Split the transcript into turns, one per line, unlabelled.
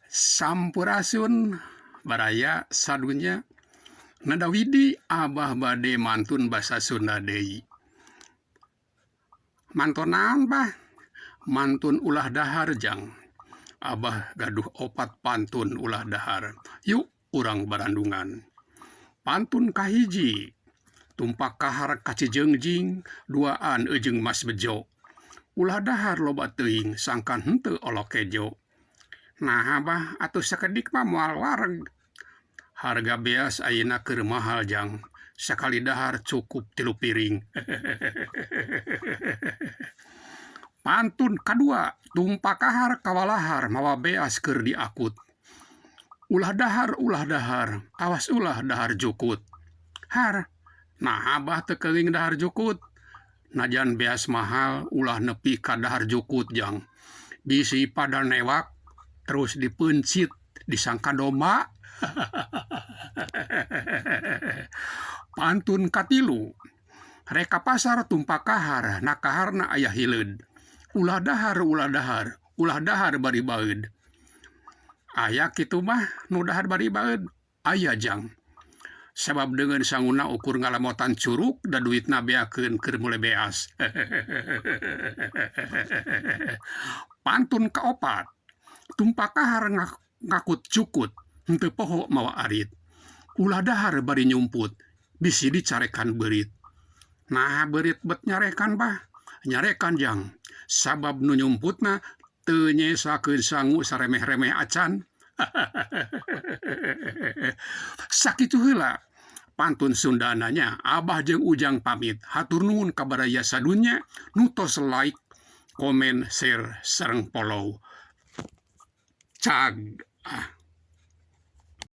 Sampurasun baraya sadunya nadawidi Abah bade mantun basa Sunda deui. Mantun naon bah? Mantun ulah dahar jang. Abah gaduh opat pantun ulah dahar. Yuk urang barandungan. Pantun kahiji. Tumpak kahar kacijengjing, duaan ejeng mas bejo. Ulah dahar loba teuing sangkan henteu olok kejo. Nah abah atuh sakedik mah moal wareg. Harga beas ayeuna keur mahal jang. Sakali dahar cukup 3 piring. Pantun kadua, tumpak kahar kawalahar mawa beas keur diakut. Ulah dahar, awas ulah dahar jukut. Har, nah abah teu keuing dahar jukut. Najan beas mahal, ulah nepi ka dahar jukut jang. Bisi pada newak, terus dipencit, disangka domba. Pantun katilu, reka pasar tumpak kahar, na kaharna aya hileud. Ulah dahar bari baeud. Aya kitu mah nu dahar bari baeud, aya jang. Sabab dengan sanguna ukur ngalamotan curug da duitna beakeun keur mule beas. Pantun kaopat, tumpak kahar ngakut cukut, henteu poho mawa arit. Ulah dahar bari nyumput, bisi dicarekan beurit. Nah beurit bet nyarekan bah, nyarekan jang. Sabab nu nyumputna teu nyesakeun sangu saremeh-remeh acan. Sakitu heula pantun Sundananya, Abah jeung Ujang pamit. Hatur nuhun ka baraya sadunya nu tos like, komen, share, sareng follow. Cag.